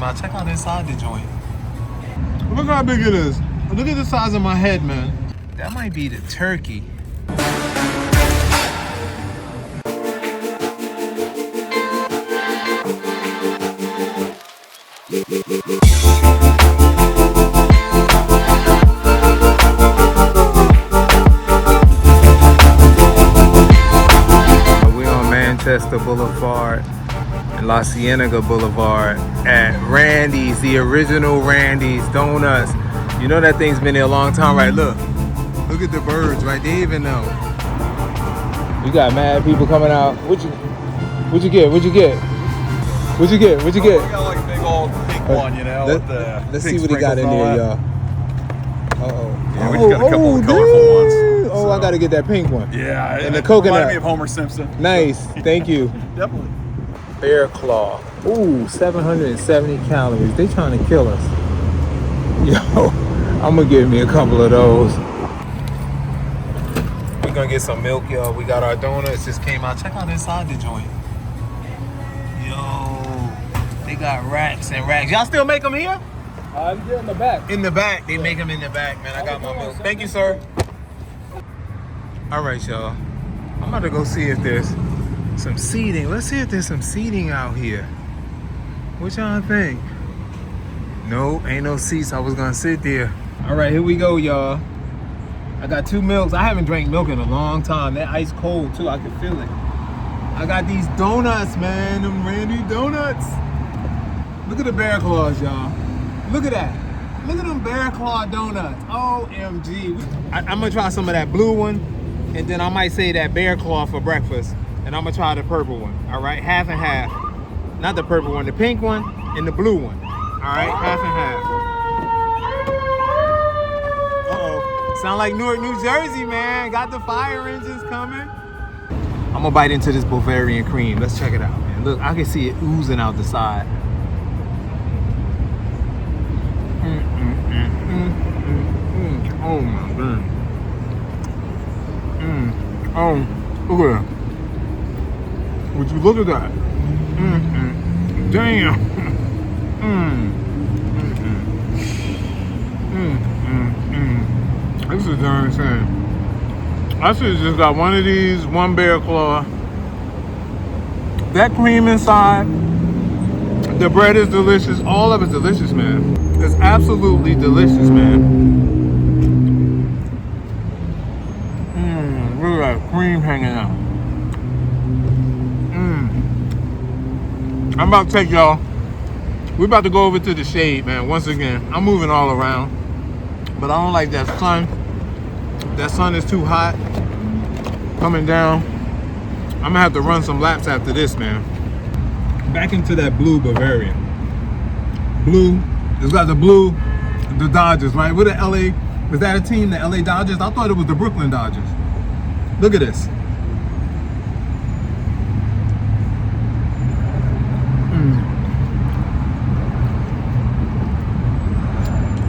out. Check out inside the joint. Look how big it is. Look at the size of my head, man. That might be the turkey. We're on Manchester Boulevard and La Cienega Boulevard at Randy's, the original Randy's Donuts. You know that thing's been there a long time, right? Look at the birds, right? They even know. We got mad people coming out. What'd you get? What'd you get? What'd you get? What'd you get? We got like a big old pink one, you know. Let's see what he got in there, y'all. Yeah, we just got a couple of colorful ones. Oh, so. I gotta get that pink one. Yeah, and the coconut. Remind me of Homer Simpson. Nice, thank you. Definitely. Bear claw. Ooh, 770 calories. They trying to kill us. Yo, I'm gonna give me a couple of those. We're gonna get some milk, y'all. We got our donuts just came out. Check out inside the joint. Yo, they got racks and racks. Y'all still make them here? They're in the back. In the back. They make them in the back, man. I got my milk. Thank you, sir. All right, y'all. I'm about to go see if there's some seating. Let's see if there's some seating out here. What y'all think? No, ain't no seats. I was gonna sit there. All right, here we go, y'all. I got 2 milks. I haven't drank milk in a long time. That ice cold too, I can feel it. I got these donuts, man, them Randy donuts. Look at the bear claws, y'all. Look at that. Look at them bear claw donuts. OMG. I'm gonna try some of that blue one, and then I might say that bear claw for breakfast, and I'm gonna try the purple one. All right, half and half. Not the purple one, the pink one and the blue one. All right, half and half. Uh-oh. Sound like Newark, New Jersey, man. Got the fire engines coming. I'm gonna bite into this Bavarian cream. Let's check it out, man. Look, I can see it oozing out the side. Oh my god. Oh, look at that. Would you look at that? Damn. This is darn insane. I should have just got one of these, one bear claw. That cream inside, the bread is delicious. All of it's delicious, man. It's absolutely delicious, man. Look at that cream hanging out. I'm about to take y'all. We're about to go over to the shade, man. Once again, I'm moving all around, but I don't like that sun. That sun is too hot coming down. I'm gonna have to run some laps after this, man. Back into that blue Bavarian. Blue, it's got the blue, the Dodgers, right? With the LA, was that a team, the LA Dodgers? I thought it was the Brooklyn Dodgers. Look at this.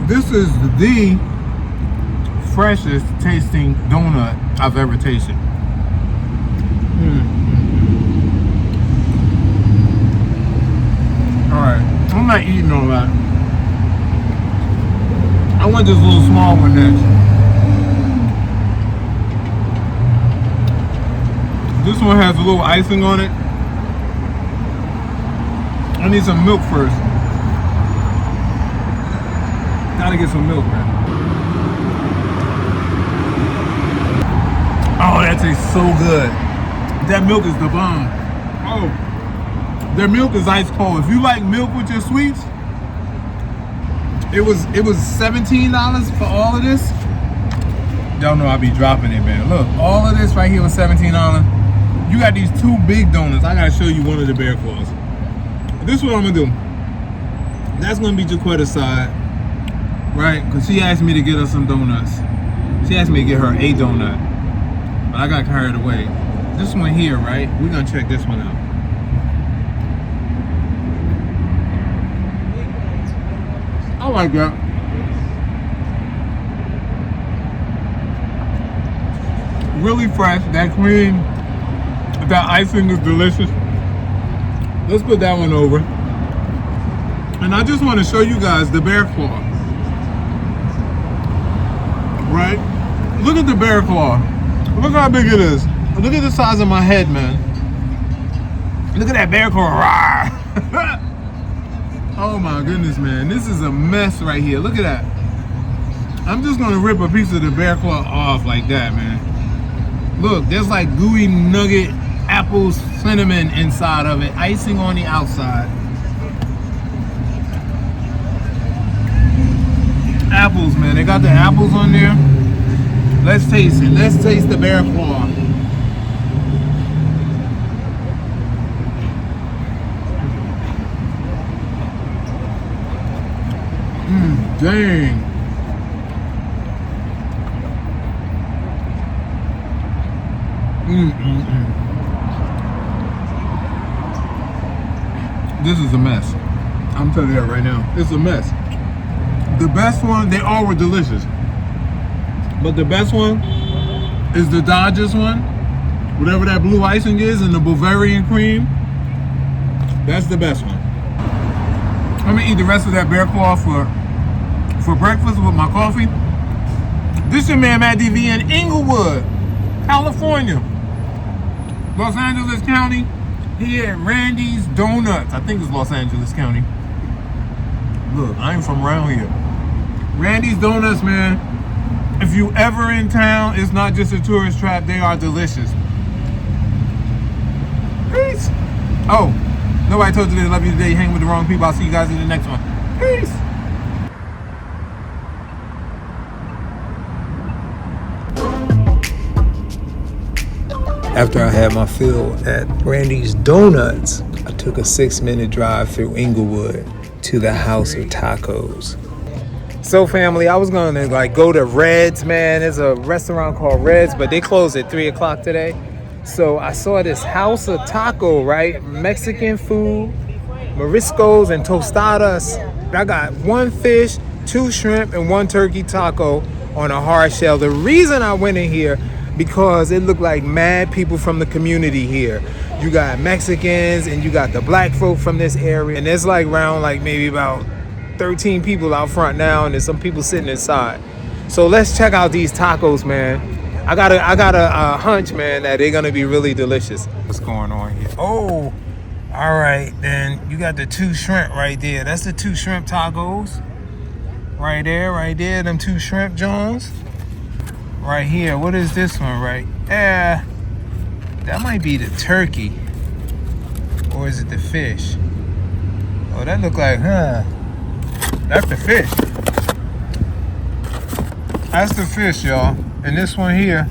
This is the freshest tasting donut I've ever tasted. Alright, I'm not eating all that. I want this little small one next. This one has a little icing on it. I need some milk first. Gotta get some milk, man. Oh, that tastes so good. That milk is the bomb. Oh, their milk is ice cold. If you like milk with your sweets, it was $17 for all of this. Y'all know I be dropping it, man. Look, all of this right here was $17. You got these 2 big donuts. I gotta show you one of the bear claws. This is what I'm gonna do. That's gonna be Jaquetta's side. Right, because she asked me to get her some donuts. She asked me to get her a donut, but I got carried away. This one here, right? We're gonna check this one out. I like that. Really fresh. That cream, that icing is delicious. Let's put that one over. And I just want to show you guys the bear claw. Right? Look at the bear claw. Look how big it is. Look at the size of my head, man. Look at that bear claw. Oh my goodness, man. This is a mess right here. Look at that. I'm just going to rip a piece of the bear claw off like that, man. Look, there's like gooey nugget apple cinnamon inside of it. Icing on the outside. Apples, man. They got the apples on there. Let's taste it. Let's taste the bear claw. Dang. This is a mess. I'm telling you that right now. It's a mess. The best one, they all were delicious. But the best one is the Dodgers one. Whatever that blue icing is and the Bavarian cream. That's the best one. I'm gonna eat the rest of that bear claw for breakfast with my coffee. This is your man Matt DV in Inglewood, California. Los Angeles County, here at Randy's Donuts. I think it's Los Angeles County. Look, I ain't from around here. Randy's Donuts, man. If you ever in town, it's not just a tourist trap. They are delicious. Peace. Oh, nobody told you they love you today. You hang with the wrong people. I'll see you guys in the next one. Peace. After I had my fill at Randy's Donuts, I took a 6-minute drive through Inglewood to the House of Tacos. So family, I was gonna go to Red's, man. There's a restaurant called Red's, but they closed at 3 o'clock today. So I saw this House of Taco, right? Mexican food, Moriscos and tostadas. I got 1 fish, 2 shrimp, and 1 turkey taco on a hard shell. The reason I went in here, because it looked like mad people from the community here. You got Mexicans and you got the black folk from this area. And there's around maybe about 13 people out front now, and there's some people sitting inside. So let's check out these tacos, man. I got a hunch, man, that they're gonna be really delicious. What's going on here? Oh, all right, then you got the 2 shrimp right there. That's the 2 shrimp tacos. Right there, them 2 shrimp Jones. Right here, what is this one, right? That might be the turkey. Or is it the fish? Oh, that look like, that's the fish. That's the fish, y'all. And this one here,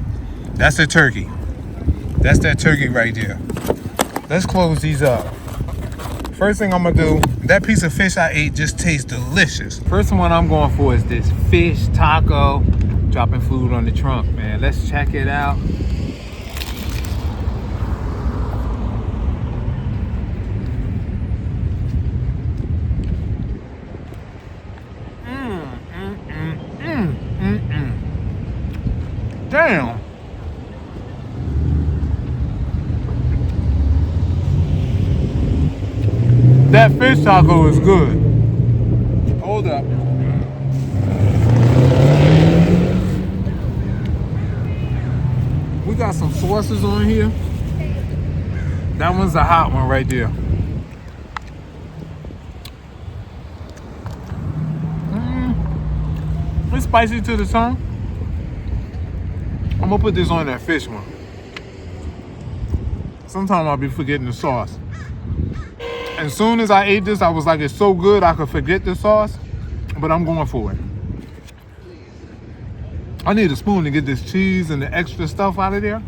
that's the turkey. That's that turkey right there. Let's close these up. First thing I'm gonna do, that piece of fish I ate just tastes delicious. First one I'm going for is this fish taco. Dropping food on the trunk, man. Let's check it out. Damn. That fish taco is good. Hold up. We got some sauces on here. That one's a hot one right there. It's spicy to the tongue. I'm gonna put this on that fish one. Sometimes I'll be forgetting the sauce. As soon as I ate this, I was like, it's so good I could forget the sauce, but I'm going for it. I need a spoon to get this cheese and the extra stuff out of there.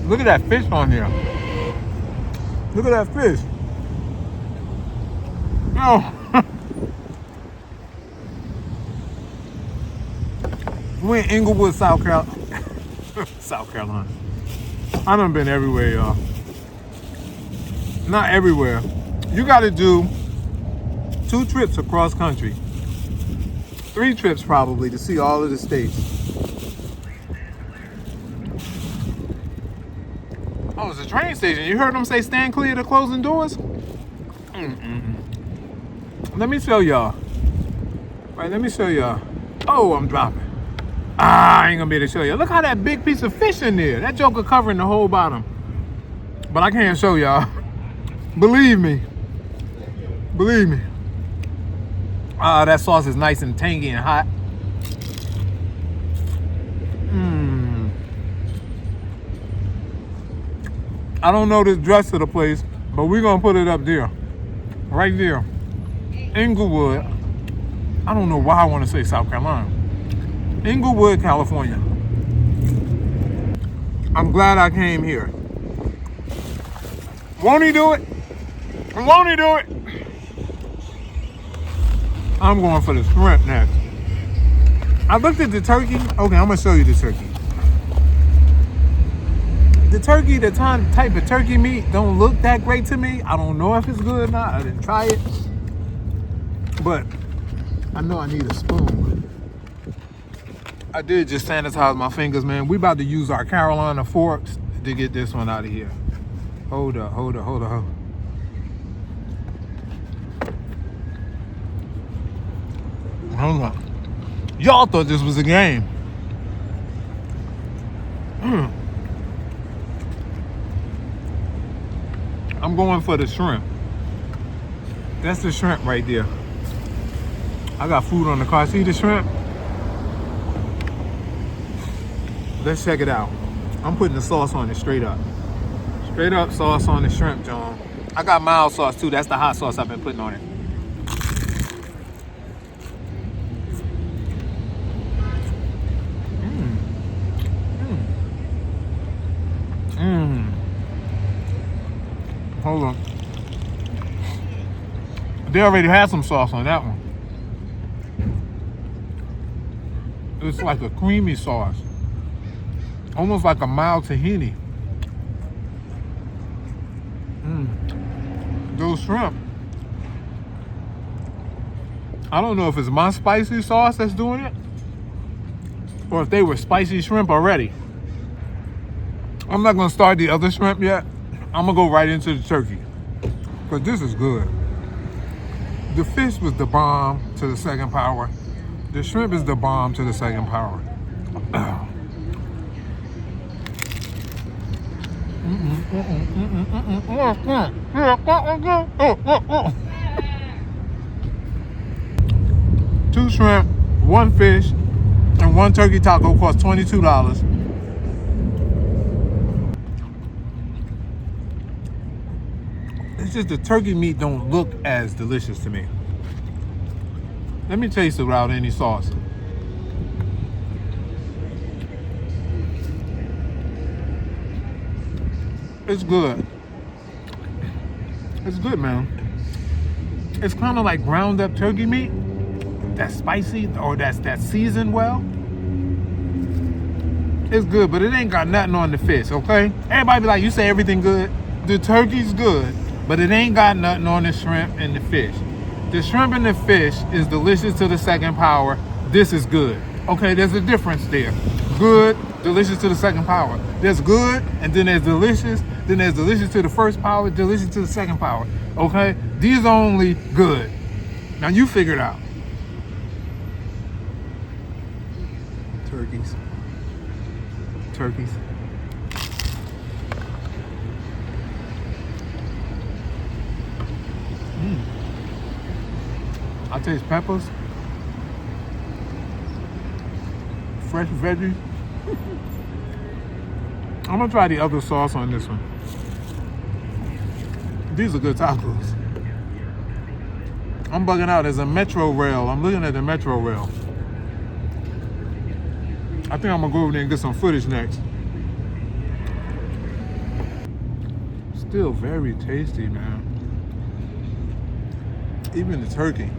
Look at that fish on here. Look at that fish. Oh. We're in Inglewood, South Carolina. I done been everywhere, y'all. Not everywhere. You gotta do 2 trips across country. 3 trips probably to see all of the states. train station. You heard them say stand clear to closing doors? Let me show y'all. Right, let me show y'all. Oh, I'm dropping. I ain't gonna be able to show you. Look how that big piece of fish in there. That joker covering the whole bottom. But I can't show y'all. Believe me. Believe me. That sauce is nice and tangy and hot. I don't know the dress of the place, but we're gonna put it up there. Right there. Inglewood. I don't know why I want to say South Carolina. Inglewood, California. I'm glad I came here. Won't he do it? Won't he do it? I'm going for the shrimp next. I looked at the turkey. Okay, I'm gonna show you the turkey. The turkey, the type of turkey meat don't look that great to me. I don't know if it's good or not. I didn't try it. But I know I need a spoon. I did just sanitize my fingers, man. We about to use our Carolina forks to get this one out of here. Hold up. Hold on. Y'all thought this was a game. I'm going for the shrimp. That's the shrimp right there. I got food on the car. See the shrimp? Let's check it out. I'm putting the sauce on it straight up. Straight up sauce on the shrimp, John. I got mild sauce too. That's the hot sauce I've been putting on it. Hold on. They already had some sauce on that one. It's like a creamy sauce. Almost like a mild tahini. Those shrimp. I don't know if it's my spicy sauce that's doing it, or if they were spicy shrimp already. I'm not gonna start the other shrimp yet. I'm gonna go right into the turkey, but this is good. The fish was the bomb to the second power. The shrimp is the bomb to the second power. Two shrimp, one fish, and one turkey taco cost $22. It's just the turkey meat don't look as delicious to me. Let me taste it without any sauce. It's good. It's good, man. It's kind of like ground up turkey meat. That's spicy or that's seasoned well. It's good, but it ain't got nothing on the fish, okay? Everybody be like, you say everything good. The turkey's good, but it ain't got nothing on the shrimp and the fish. The shrimp and the fish is delicious to the second power. This is good. Okay, there's a difference there. Good, delicious to the second power. There's good, and then there's delicious. Then there's delicious to the first power, delicious to the second power. Okay? These are only good. Now you figure it out. Turkeys. I taste peppers, fresh veggies. I'm gonna try the other sauce on this one. These are good tacos. I'm bugging out. There's a Metro Rail. I'm looking at the Metro Rail. I think I'm gonna go over there and get some footage next. Still very tasty, man. Even the turkey.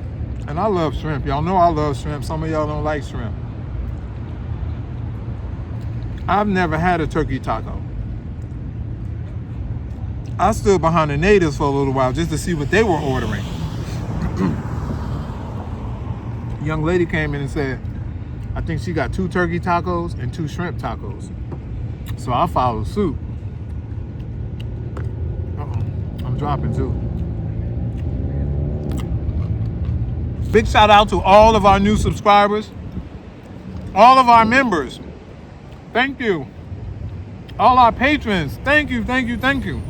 And I love shrimp. Y'all know I love shrimp. Some of y'all don't like shrimp. I've never had a turkey taco. I stood behind the natives for a little while just to see what they were ordering. A young lady came in and said, I think she got 2 turkey tacos and 2 shrimp tacos. So I followed suit. dropping too. Big shout out to all of our new subscribers, all of our members. Thank you. All our patrons. Thank you, thank you, thank you.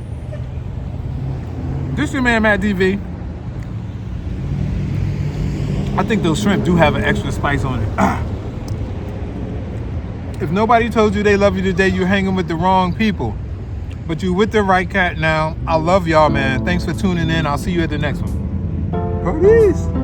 This your man, Matt DV. I think those shrimp do have an extra spice on it. If nobody told you they love you today, you're hanging with the wrong people. But you with the right cat now. I love y'all, man. Thanks for tuning in. I'll see you at the next one. Peace.